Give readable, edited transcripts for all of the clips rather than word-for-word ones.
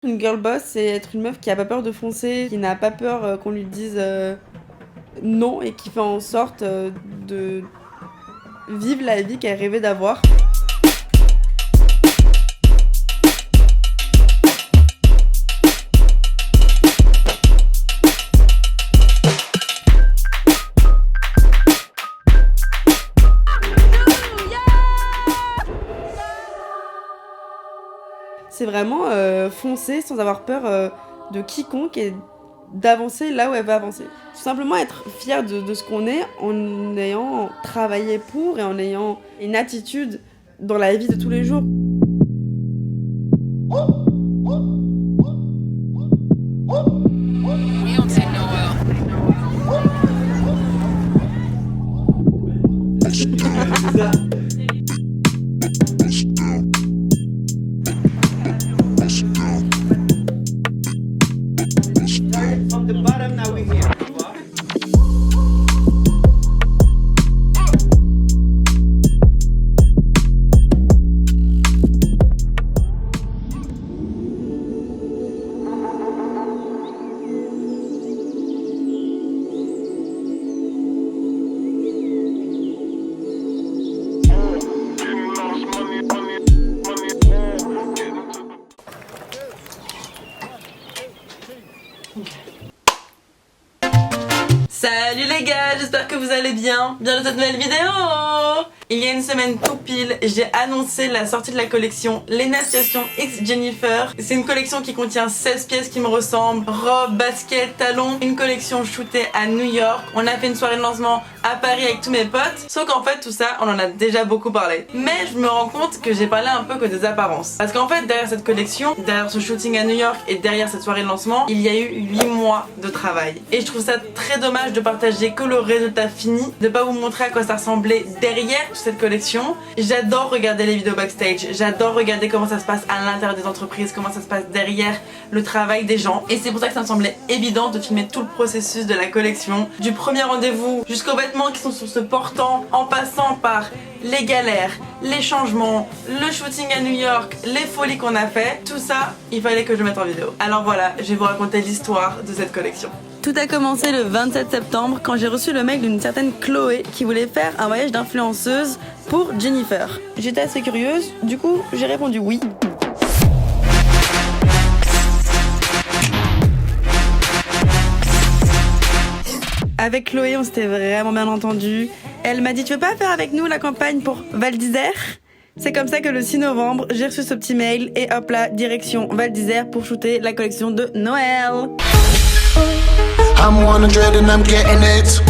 Une girl boss, c'est être une meuf qui a pas peur de foncer, qui n'a pas peur qu'on lui dise non et qui fait en sorte de vivre la vie qu'elle rêvait d'avoir. C'est vraiment foncer sans avoir peur de quiconque et d'avancer là où elle va avancer. Tout simplement être fier de ce qu'on est en ayant travaillé pour et en ayant une attitude dans la vie de tous les jours. Salut les gars, j'espère que vous allez bien. Bienvenue dans cette nouvelle vidéo. Il y a une semaine tout pile, j'ai annoncé la sortie de la collection Lena Station X Jennifer. C'est une collection qui contient 16 pièces qui me ressemblent, robe, basket, talons. Une collection shootée à New York. On a fait une soirée de lancement à Paris avec tous mes potes. Sauf qu'en fait tout ça, on en a déjà beaucoup parlé. Mais je me rends compte que j'ai parlé un peu que des apparences. Parce qu'en fait derrière cette collection, derrière ce shooting à New York et derrière cette soirée de lancement, il y a eu 8 mois de travail. Et je trouve ça très dommage de partager que le résultat fini, de pas vous montrer à quoi ça ressemblait derrière cette collection. J'adore regarder les vidéos backstage, j'adore regarder comment ça se passe à l'intérieur des entreprises, comment ça se passe derrière le travail des gens, et c'est pour ça que ça me semblait évident de filmer tout le processus de la collection, du premier rendez-vous jusqu'aux vêtements qui sont sur ce portant, en passant par les galères, les changements, le shooting à New York, les folies qu'on a fait. Tout ça, il fallait que je mette en vidéo. Alors voilà, je vais vous raconter l'histoire de cette collection. Tout a commencé le 27 septembre quand j'ai reçu le mail d'une certaine Chloé qui voulait faire un voyage d'influenceuse pour Jennifer. J'étais assez curieuse, du coup j'ai répondu oui. Avec Chloé, on s'était vraiment bien entendu. Elle m'a dit: tu veux pas faire avec nous la campagne pour Val d'Isère? C'est comme ça que le 6 novembre, j'ai reçu ce petit mail et hop là, direction Val d'Isère pour shooter la collection de Noël. I'm 100 and I'm getting it.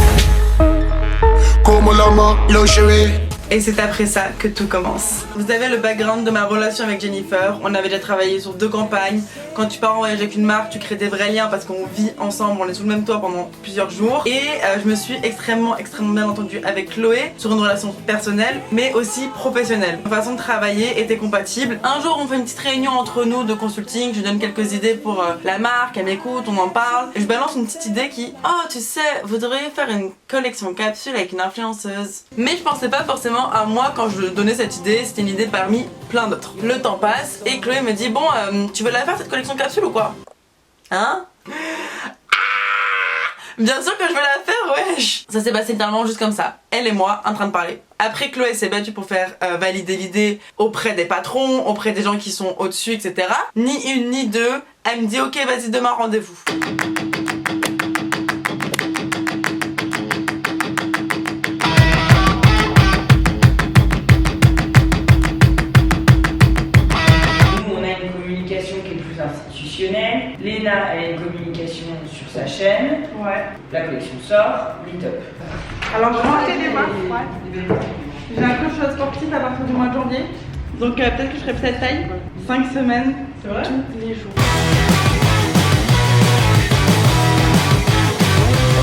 Como Lomo, luxury. Et c'est après ça que tout commence. Vous avez le background de ma relation avec Jennifer. On avait déjà travaillé sur 2 campagnes. Quand tu pars en voyage avec une marque, tu crées des vrais liens parce qu'on vit ensemble, on est sous le même toit pendant plusieurs jours. Et je me suis extrêmement bien entendue avec Chloé sur une relation personnelle mais aussi professionnelle. Nos façons de travailler étaient compatibles. Un jour on fait une petite réunion entre nous de consulting, je donne quelques idées pour la marque, elle m'écoute, on en parle. Et je balance une petite idée qui: oh tu sais, vous devriez faire une collection capsule avec une influenceuse. Mais je pensais pas forcément à moi quand je donnais cette idée, c'était une idée parmi plein d'autres. Le temps passe et Chloé me dit: bon tu veux la faire cette collection capsule ou quoi? Hein? Bien sûr que je veux la faire, wesh! Ça s'est passé littéralement juste comme ça, elle et moi en train de parler. Après Chloé s'est battue pour faire valider l'idée auprès des patrons, auprès des gens qui sont au-dessus, etc. Ni une ni deux, elle me dit: ok vas-y demain rendez-vous. Institutionnelle. Lena, elle a une communication sur sa chaîne. Ouais. La collection sort, lit up. Alors je rentre les démarches. J'ai un coach sportif à partir du mois de janvier. Donc peut-être que je ferai cette taille. 5 semaines, tous les jours.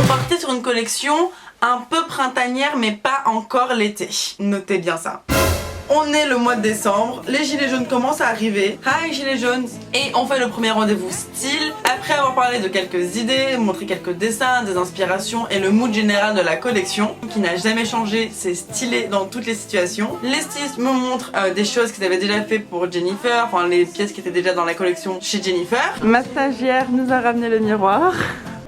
On partait sur une collection un peu printanière mais pas encore l'été. Notez bien ça. On est le mois de décembre, les gilets jaunes commencent à arriver. Hi gilets jaunes. Et on fait le premier rendez-vous style. Après avoir parlé de quelques idées, montré quelques dessins, des inspirations et le mood général de la collection qui n'a jamais changé, c'est stylé dans toutes les situations. Les stylistes me montrent des choses qu'ils avaient déjà fait pour Jennifer, enfin les pièces qui étaient déjà dans la collection chez Jennifer. Ma stagiaire nous a ramené le miroir.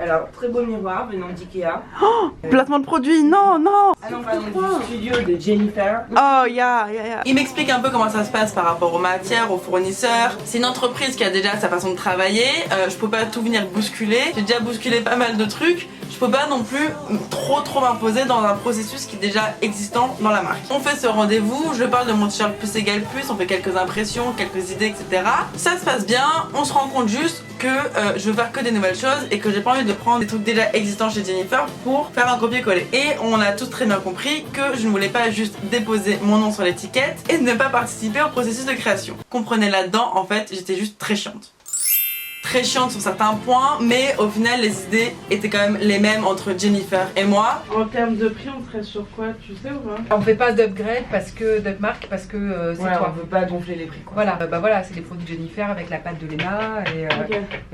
Alors, très beau miroir venant d'Ikea. Oh, placement de produit, non, non. Ah non, pardon, du studio de Jennifer. Oh, yeah. Il m'explique un peu comment ça se passe par rapport aux matières, aux fournisseurs. C'est une entreprise qui a déjà sa façon de travailler. Je peux pas tout venir bousculer. J'ai déjà bousculé pas mal de trucs. Je peux pas non plus trop m'imposer dans un processus qui est déjà existant dans la marque. On fait ce rendez-vous, je parle de mon t-shirt plus égal plus, on fait quelques impressions, quelques idées, etc. Ça se passe bien, on se rend compte juste que je veux faire que des nouvelles choses et que j'ai pas envie de prendre des trucs déjà existants chez Jennifer pour faire un copier-coller. Et on a tous très bien compris que je ne voulais pas juste déposer mon nom sur l'étiquette et ne pas participer au processus de création. Comprenez là-dedans, en fait, j'étais juste très chiante. Très chiante sur certains points, mais au final les idées étaient quand même les mêmes entre Jennifer et moi. En termes de prix, on serait sur quoi, tu sais ou pas? On fait pas d'upgrade parce que d'upmark parce que c'est toi. On veut pas gonfler les prix quoi. Voilà, bah voilà, c'est les produits de Jennifer avec la pâte de Lena et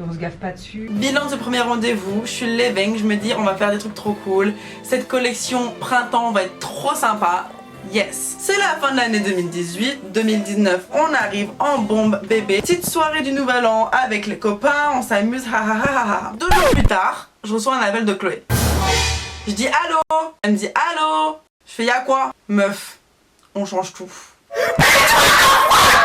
on se gaffe pas dessus. Bilan de ce premier rendez-vous, je suis living, je me dis on va faire des trucs trop cool. Cette collection printemps va être trop sympa. Yes. C'est la fin de l'année 2018, 2019, on arrive en bombe bébé. Petite soirée du nouvel an avec les copains, on s'amuse, ha ha ha ha. 2 jours plus tard, je reçois un appel de Chloé. Je dis allô. Elle me dit allô. Je fais y'a quoi? Meuf, on change tout.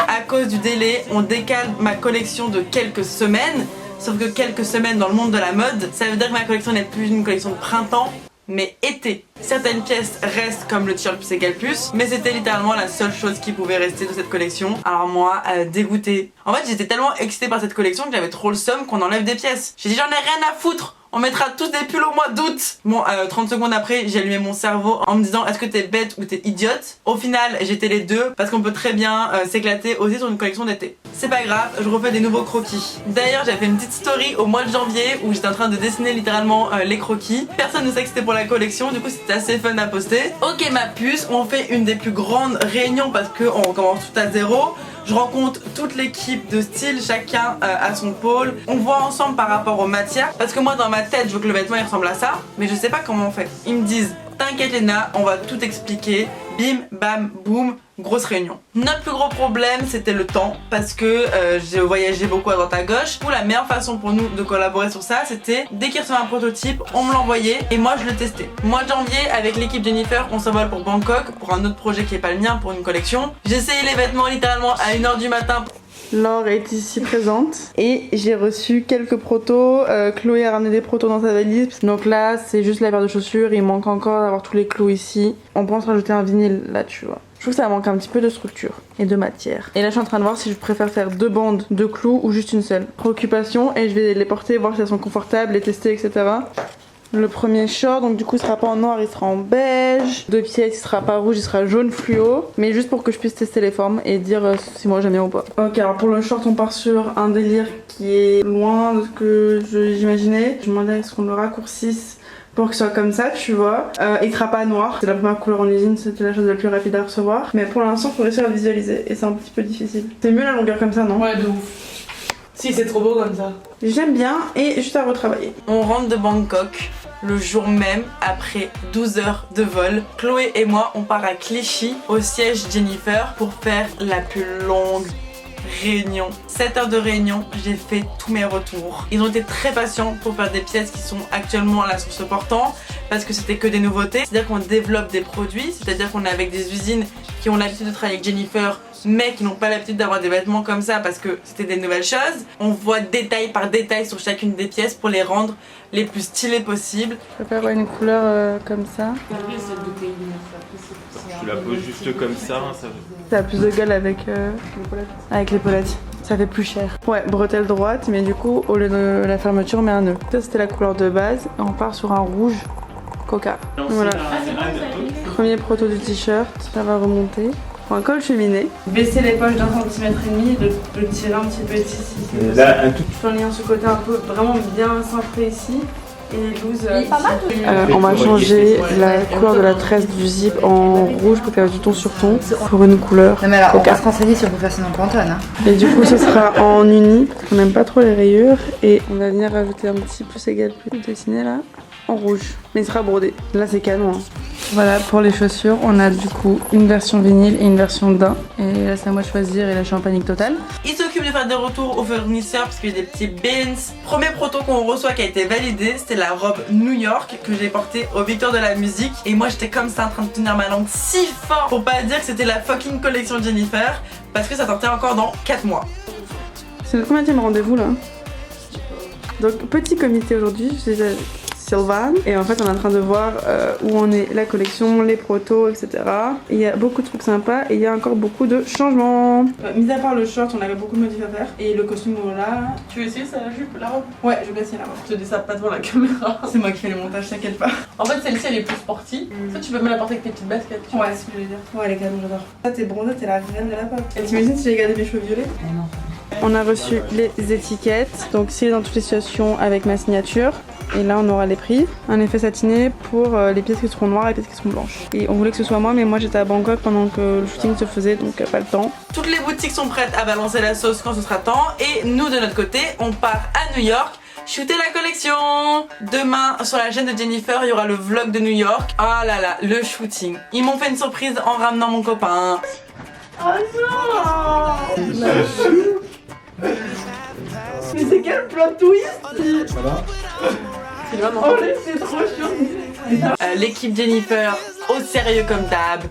À cause du délai, on décale ma collection de quelques semaines. Sauf que quelques semaines dans le monde de la mode, ça veut dire que ma collection n'est plus une collection de printemps, mais été. Certaines pièces restent comme le t-shirt plus égal plus, mais c'était littéralement la seule chose qui pouvait rester de cette collection. Alors moi, dégoûtée. En fait, j'étais tellement excitée par cette collection que j'avais trop le seum qu'on enlève des pièces. J'ai dit j'en ai rien à foutre. On mettra tous des pulls au mois d'août. Bon, 30 secondes après, j'ai allumé mon cerveau en me disant est-ce que t'es bête ou t'es idiote? Au final, j'étais les deux parce qu'on peut très bien s'éclater aussi sur une collection d'été. C'est pas grave, je refais des nouveaux croquis. D'ailleurs, j'avais fait une petite story au mois de janvier où j'étais en train de dessiner littéralement les croquis. Personne ne sait que c'était pour la collection, du coup c'était assez fun à poster. Ok ma puce, on fait une des plus grandes réunions parce qu'on recommence tout à zéro. Je rencontre toute l'équipe de style, chacun à son pôle. On voit ensemble par rapport aux matières. Parce que moi dans ma tête je veux que le vêtement il ressemble à ça, mais je sais pas comment on fait. Ils me disent t'inquiète Lena, on va tout expliquer. Bim, bam, boum, grosse réunion. Notre plus gros problème c'était le temps parce que j'ai voyagé beaucoup à droite à gauche. Du coup la meilleure façon pour nous de collaborer sur ça c'était dès qu'il recevait un prototype, on me l'envoyait et moi je le testais. Mois de janvier avec l'équipe Jennifer on s'envole pour Bangkok pour un autre projet qui est pas le mien, pour une collection. J'essayais les vêtements littéralement à 1h du matin. Laure est ici présente et j'ai reçu quelques protos. Chloé a ramené des protos dans sa valise. Donc là c'est juste la paire de chaussures, il manque encore d'avoir tous les clous ici. On pense rajouter un vinyle là tu vois. Je trouve que ça manque un petit peu de structure et de matière. Et là je suis en train de voir si je préfère faire 2 bandes de clous ou juste une seule. Préoccupation et je vais les porter, voir si elles sont confortables, les tester etc. Le premier short, donc du coup il sera pas en noir, il sera en beige. 2 pièces, il sera pas rouge, il sera jaune fluo. Mais juste pour que je puisse tester les formes et dire si moi j'aime bien ou pas. Ok, alors pour le short on part sur un délire qui est loin de ce que j'imaginais. Je me demandais est-ce qu'on le raccourcisse pour que ce soit comme ça, tu vois. Il sera pas noir, c'est la première couleur en usine, c'était la chose la plus rapide à recevoir. Mais pour l'instant faut réussir à visualiser et c'est un petit peu difficile. C'est mieux la longueur comme ça, non? Ouais de ouf. Si c'est trop beau comme ça. J'aime bien et juste à retravailler. On rentre de Bangkok le jour même après 12 heures de vol. Chloé et moi on part à Clichy au siège Jennifer pour faire la plus longue réunion. 7 heures de réunion, j'ai fait tous mes retours. Ils ont été très patients pour faire des pièces qui sont actuellement la source portant parce que c'était que des nouveautés. C'est-à-dire qu'on développe des produits, c'est-à-dire qu'on est avec des usines qui ont l'habitude de travailler avec Jennifer mais qui n'ont pas l'habitude d'avoir des vêtements comme ça parce que c'était des nouvelles choses. On voit détail par détail sur chacune des pièces pour les rendre les plus stylées possibles. Je préfère avoir une couleur comme ça. Tu la poses juste comme ça. Ça a plus de gueule avec l'épaulette. Ça fait plus cher. Ouais, bretelle droite, mais du coup, au lieu de la fermeture, on met un nœud. Ça, c'était la couleur de base. Et on part sur un rouge coca. Voilà. Premier proto du t-shirt. Ça va remonter. Pour un col cheminé. Baisser les poches d'1,5 cm et le tirer un petit peu ici. Là, un tout. Je fais un lien sur le côté un peu vraiment bien cintré ici. et 12. pas mal. On va changer la couleur de la tresse du zip en rouge pour qu'elle ait du ton sur ton pour une couleur. Non mais alors, on coca. va se renseigner si on peut faire ça dans Pantone. Hein. Et du coup, ce sera en uni. On n'aime pas trop les rayures et on va venir rajouter un petit plus égal plus dessiné là en rouge. Mais il sera brodé. Là, c'est canon. Hein. Voilà pour les chaussures. On a du coup une version vinyle et une version daim. Et là, c'est à moi de choisir et là, je suis en panique totale. Il s'occupe de faire des retours aux fournisseurs parce qu'il y a des petits bins. Premier proto qu'on reçoit qui a été validé, c'était la robe New York que j'ai portée aux Victoires de la musique. Et moi j'étais comme ça en train de tenir ma langue si fort pour pas dire que c'était la fucking collection Jennifer parce que ça sortait encore dans 4 mois. C'est notre combienième rendez-vous là? Donc, petit comité aujourd'hui. Je suis avec Sylvain et en fait on est en train de voir où on est la collection, les protos, etc. Il y a beaucoup de trucs sympas et il y a encore beaucoup de changements. Mis à part le short, on avait beaucoup de modifs à faire et le costume là. Tu veux essayer ça la jupe, la robe? Ouais, je vais essayer la robe. Je te dis ça pas devant la caméra. C'est moi qui fais le montage, t'inquiète pas. En fait celle-ci elle est plus sportive. Ça tu peux me la porter avec tes petites baskets. Ouais, c'est ce que je voulais dire. Ouais, les cadeaux, j'adore. Là, t'es bronzée, t'es la reine de la pop. Et t'imagines si j'ai gardé mes cheveux violets? On a reçu les étiquettes, donc c'est dans toutes les situations avec ma signature. Et là, on aura les prix. Un effet satiné pour les pièces qui seront noires et les pièces qui seront blanches. Et on voulait que ce soit moi, mais moi j'étais à Bangkok pendant que le shooting se faisait, donc pas le temps. Toutes les boutiques sont prêtes à balancer la sauce quand ce sera temps. Et nous, de notre côté, on part à New York shooter la collection. Demain, sur la chaîne de Jennifer, il y aura le vlog de New York. Ah là là, le shooting. Ils m'ont fait une surprise en ramenant mon copain. Oh non! Mais c'est quel plot twist! Oh c'est trop chaud! L'équipe Jennifer au sérieux comme d'hab.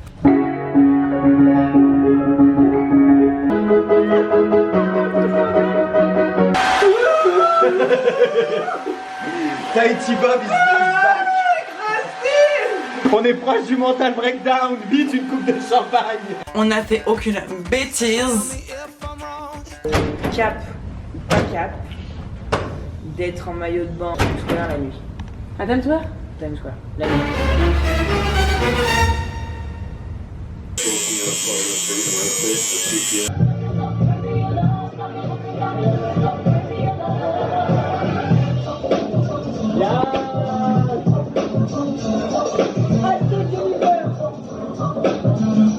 Tahiti Bob is back. On est proche du mental breakdown. Vite une coupe de champagne. On n'a fait aucune bêtise. Cap ou pas cap, d'être en maillot de bain Times Square la nuit. À Times Square? Times Square, la nuit.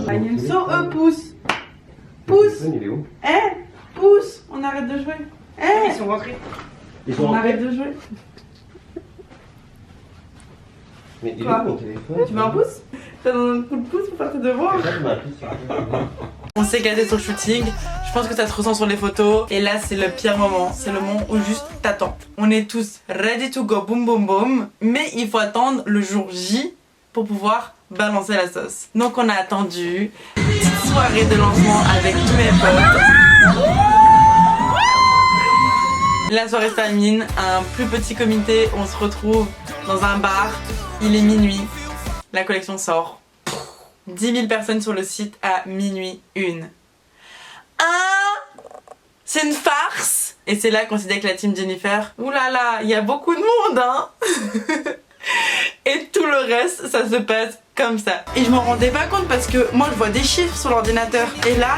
Agnès, sors un pouce. Pouce. Il est où? Eh, pouce. On arrête de jouer. Eh, Ils sont rentrés. on arrête de jouer. Mais il est Quoi? où mon téléphone? Tu veux un pouce? T'as un coup de pouce pour faire tes devoirs? On s'est gâté sur le shooting. Je pense que ça se ressent sur les photos. Et là, c'est le pire moment. C'est le moment où juste t'attends. On est tous ready to go, boum boum boum. Mais il faut attendre le jour J pour pouvoir balancer la sauce. Donc on a attendu. Petite soirée de lancement avec tous mes potes. La soirée se termine. Un plus petit comité. On se retrouve dans un bar. Il est minuit. La collection sort. 10 000 personnes sur le site à minuit 1. C'est une farce. Et c'est là qu'on s'est dit avec la team Jennifer, oulala, il y a beaucoup de monde hein. Et tout le reste, ça se passe comme ça. Et je m'en rendais pas compte parce que moi je vois des chiffres sur l'ordinateur. Et là,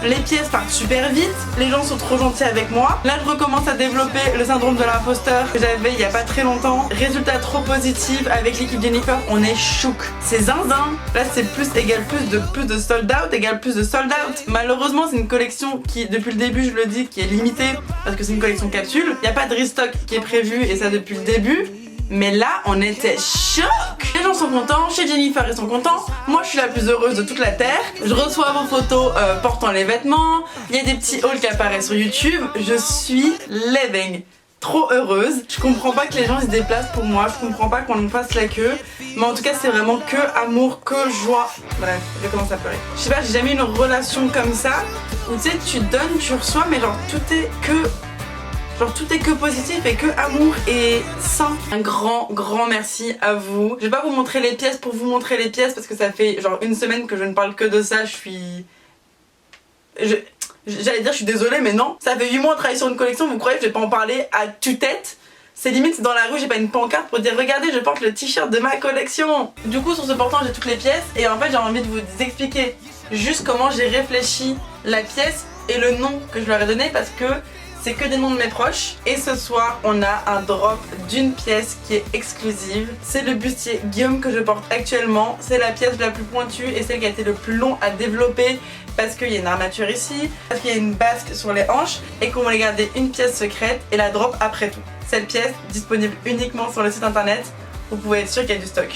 les pièces partent super vite. Les gens sont trop gentils avec moi. Là, je recommence à développer le syndrome de l'imposteur que j'avais il y a pas très longtemps. Résultat trop positif avec l'équipe Jennifer, on est chouk. C'est zinzin. Là, c'est plus égale plus de sold out égale plus de sold out. Malheureusement, c'est une collection qui, depuis le début, je le dis, qui est limitée parce que c'est une collection capsule. Il n'y a pas de restock qui est prévu et ça depuis le début. Mais là, on était choc. Les gens sont contents, chez Jennifer ils sont contents. Moi, je suis la plus heureuse de toute la terre. Je reçois vos photos portant les vêtements. Il y a des petits hauls qui apparaissent sur YouTube. Je suis living. Trop heureuse. Je comprends pas que les gens se déplacent pour moi. Je comprends pas qu'on me fasse la queue. Mais en tout cas, c'est vraiment que amour, que joie. Bref, je commence à pleurer. Je sais pas, j'ai jamais eu une relation comme ça où tu sais, tu donnes, tu reçois, mais genre tout est que positif et que amour et sain. Un grand merci à vous. Je vais pas vous montrer les pièces pour vous montrer les pièces parce que ça fait genre une semaine que je ne parle que de ça. J'allais dire je suis désolée mais non. Ça fait 8 mois de travailler sur une collection, vous croyez que je vais pas en parler à tue-tête? C'est limite c'est dans la rue, j'ai pas une pancarte pour dire regardez je porte le t-shirt de ma collection. Du coup sur ce portant j'ai toutes les pièces et en fait j'ai envie de vous expliquer juste comment j'ai réfléchi la pièce et le nom que je leur ai donné parce que c'est que des noms de mes proches. Et ce soir, on a un drop d'une pièce qui est exclusive. C'est le bustier Guillaume que je porte actuellement. C'est la pièce la plus pointue et celle qui a été le plus long à développer parce qu'il y a une armature ici, parce qu'il y a une basque sur les hanches et qu'on voulait garder une pièce secrète et la drop après tout. Cette pièce disponible uniquement sur le site internet. Vous pouvez être sûr qu'il y a du stock.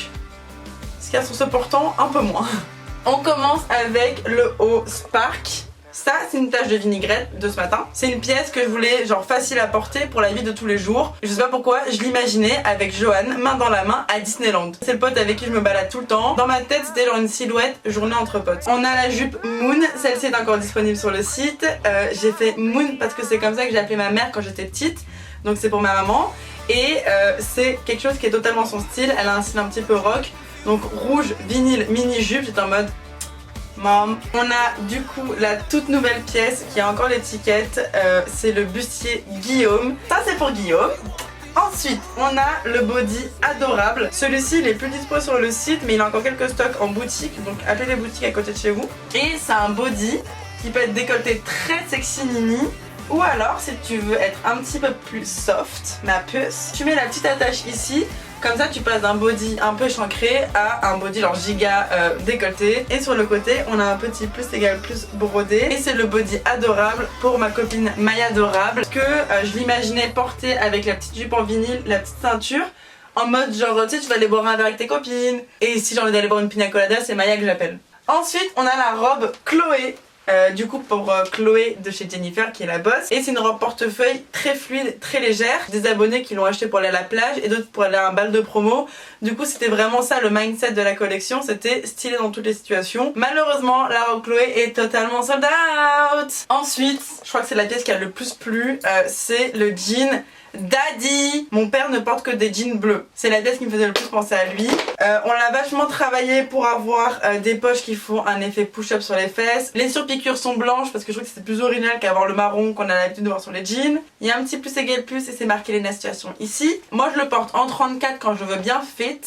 Ce qu'il y a sur ce portant, un peu moins. On commence avec le haut Spark. Ça, c'est une tache de vinaigrette de ce matin. C'est une pièce que je voulais genre facile à porter pour la vie de tous les jours. Je sais pas pourquoi, je l'imaginais avec Johan, main dans la main, à Disneyland. C'est le pote avec qui je me balade tout le temps. Dans ma tête, c'était genre une silhouette journée entre potes. On a la jupe Moon, celle-ci est encore disponible sur le site. J'ai fait Moon parce que c'est comme ça que j'ai appelé ma mère quand j'étais petite. Donc c'est pour ma maman. Et c'est quelque chose qui est totalement son style. Elle a un style un petit peu rock. Donc rouge, vinyle, mini jupe, j'étais en mode Mom. On a du coup la toute nouvelle pièce qui a encore l'étiquette, c'est le bustier Guillaume. Ça c'est pour Guillaume. Ensuite, on a le body adorable. Celui-ci il est plus dispo sur le site mais il a encore quelques stocks en boutique. Donc appelez les boutiques à côté de chez vous. Et c'est un body qui peut être décolleté très sexy mini. Ou alors si tu veux être un petit peu plus soft, ma puce, tu mets la petite attache ici. Comme ça tu passes d'un body un peu échancré à un body genre giga décolleté. Et sur le côté on a un petit plus égal plus brodé. Et c'est le body adorable pour ma copine Maya Adorable. Que je l'imaginais porter avec la petite jupe en vinyle, la petite ceinture. En mode genre tu sais tu vas aller boire un verre avec tes copines. Et si j'ai envie d'aller boire une pina colada c'est Maya que j'appelle. Ensuite on a la robe Chloé. Du coup pour Chloé de chez Jennifer qui est la boss. Et c'est une robe portefeuille très fluide, très légère. Des abonnés qui l'ont acheté pour aller à la plage et d'autres pour aller à un bal de promo. Du coup c'était vraiment ça le mindset de la collection, c'était stylé dans toutes les situations. Malheureusement la robe Chloé est totalement sold out. Ensuite je crois que c'est la pièce qui a le plus plu, c'est le jean Daddy. Mon père ne porte que des jeans bleus. C'est la pièce qui me faisait le plus penser à lui. On l'a vachement travaillé pour avoir des poches qui font un effet push-up sur les fesses. Les surpiqûres sont blanches parce que je trouve que c'est plus original qu'avoir le marron qu'on a l'habitude de voir sur les jeans. Il y a un petit plus égal plus et c'est marqué les situations ici. Moi je le porte en 34 quand je veux bien fit.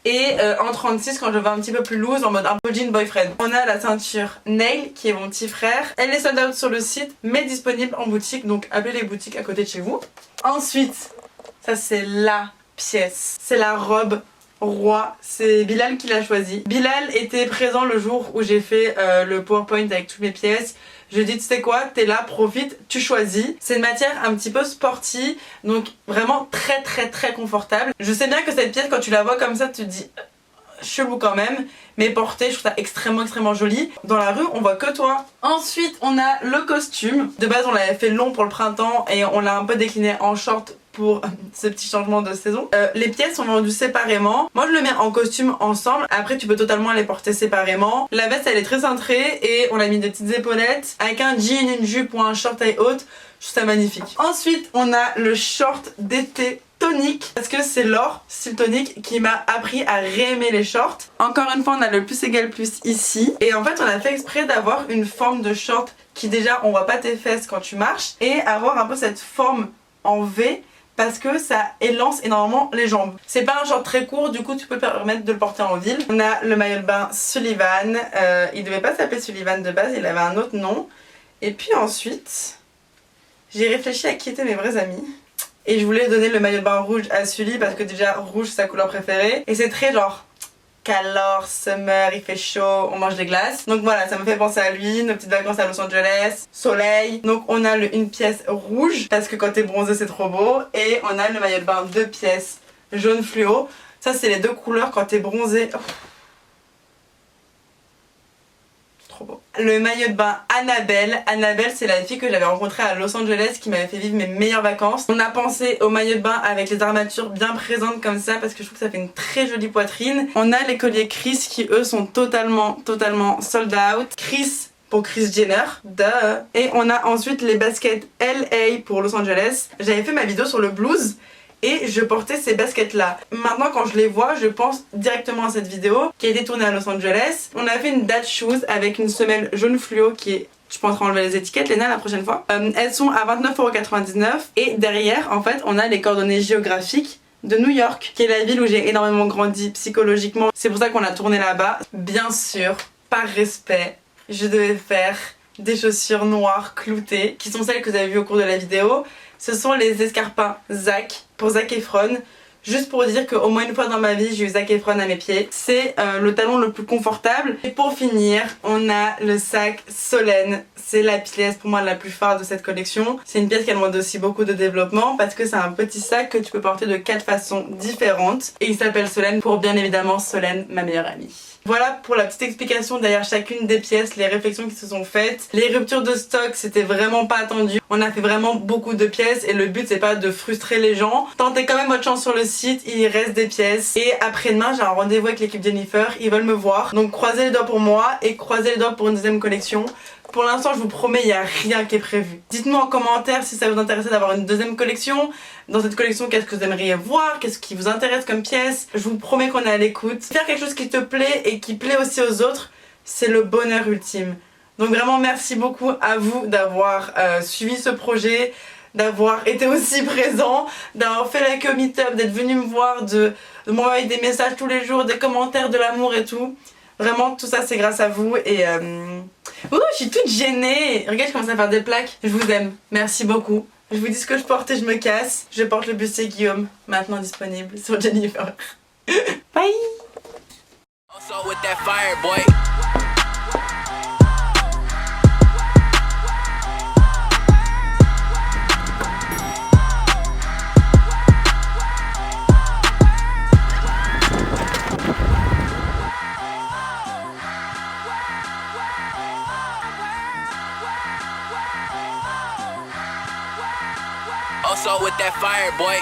Et en 36 quand je veux un petit peu plus loose en mode un peu jean boyfriend. On a la ceinture Nail qui est mon petit frère. Elle est sold out sur le site mais disponible en boutique, donc appelez les boutiques à côté de chez vous. Ensuite, ça c'est la pièce, c'est la robe roi, c'est Bilal qui l'a choisi. Bilal était présent le jour où j'ai fait le PowerPoint avec toutes mes pièces. Je lui ai dit tu sais quoi, t'es là, profite, tu choisis. C'est une matière un petit peu sporty, donc vraiment très très très confortable. Je sais bien que cette pièce quand tu la vois comme ça tu te dis chelou quand même, mais portée je trouve ça extrêmement joli. Dans la rue on voit que toi. Ensuite on a le costume. De base on l'avait fait long pour le printemps et on l'a un peu décliné en short pour ce petit changement de saison. Les pièces sont vendues séparément. Moi je le mets en costume ensemble. Après tu peux totalement les porter séparément. La veste elle est très cintrée et on a mis des petites épaulettes avec un jean, une jupe ou un short taille haute. Je trouve ça magnifique. Ensuite on a le short d'été tonique parce que c'est Laure, style tonique, qui m'a appris à réaimer les shorts. Encore une fois on a le plus égal plus ici et en fait on a fait exprès d'avoir une forme de short qui déjà on voit pas tes fesses quand tu marches et avoir un peu cette forme en V parce que ça élance énormément les jambes. C'est pas un short très court, du coup tu peux te permettre de le porter en ville. On a le maillot de bain Sullivan, il devait pas s'appeler Sullivan de base, il avait un autre nom. Et puis ensuite, j'ai réfléchi à qui étaient mes vrais amis. Et je voulais donner le maillot de bain rouge à Sully parce que déjà rouge c'est sa couleur préférée. Et c'est très genre calor, summer, il fait chaud, on mange des glaces. Donc voilà, ça me fait penser à lui, nos petites vacances à Los Angeles, soleil. Donc on a une pièce rouge parce que quand t'es bronzé c'est trop beau. Et on a le maillot de bain 2 pièces jaune fluo. Ça c'est les deux couleurs quand t'es bronzé. Oh. Trop beau. Le maillot de bain Annabelle. Annabelle c'est la fille que j'avais rencontrée à Los Angeles qui m'avait fait vivre mes meilleures vacances. On a pensé au maillot de bain avec les armatures bien présentes comme ça parce que je trouve que ça fait une très jolie poitrine. On a les colliers Chris qui eux sont totalement sold out. Chris pour Kris Jenner, duh. Et on a ensuite les baskets LA pour Los Angeles. J'avais fait ma vidéo sur le blues et je portais ces baskets là. Maintenant quand je les vois je pense directement à cette vidéo qui a été tournée à Los Angeles. On a fait une date shoes avec une semelle jaune fluo qui est... Je penserai enlever les étiquettes Léna la prochaine fois. Elles sont à 29,99€ et derrière en fait on a les coordonnées géographiques de New York qui est la ville où j'ai énormément grandi psychologiquement. C'est pour ça qu'on a tourné là-bas. Bien sûr, par respect, je devais faire des chaussures noires cloutées, qui sont celles que vous avez vues au cours de la vidéo. Ce sont les escarpins Zac, pour Zac Efron. Juste pour dire qu'au moins une fois dans ma vie, j'ai eu Zac Efron à mes pieds. C'est le talon le plus confortable. Et pour finir, on a le sac Solène. C'est la pièce pour moi la plus phare de cette collection. C'est une pièce qui demande aussi beaucoup de développement parce que c'est un petit sac que tu peux porter de 4 façons différentes. Et il s'appelle Solène pour bien évidemment Solène, ma meilleure amie. Voilà pour la petite explication derrière chacune des pièces, les réflexions qui se sont faites. Les ruptures de stock, c'était vraiment pas attendu. On a fait vraiment beaucoup de pièces et le but c'est pas de frustrer les gens. Tentez quand même votre chance sur le site, il reste des pièces. Et après-demain, j'ai un rendez-vous avec l'équipe Jennifer, ils veulent me voir. Donc croisez les doigts pour moi et croisez les doigts pour une deuxième collection. Pour l'instant, je vous promets, il n'y a rien qui est prévu. Dites-moi en commentaire si ça vous intéressait d'avoir une deuxième collection. Dans cette collection, qu'est-ce que vous aimeriez voir? Qu'est-ce qui vous intéresse comme pièce? Je vous promets qu'on est à l'écoute. Faire quelque chose qui te plaît et qui plaît aussi aux autres, c'est le bonheur ultime. Donc vraiment, merci beaucoup à vous d'avoir suivi ce projet, d'avoir été aussi présent, d'avoir fait la queue meet-up, d'être venu me voir, de m'envoyer des messages tous les jours, des commentaires, de l'amour et tout. Vraiment, tout ça, c'est grâce à vous et... Ouh, je suis toute gênée. Regarde, je commence à faire des plaques. Je vous aime. Merci beaucoup. Je vous dis ce que je porte et je me casse. Je porte le bustier Guillaume, maintenant disponible sur Jennifer. Bye. Also with that fire, boy. Also with that fire, boy.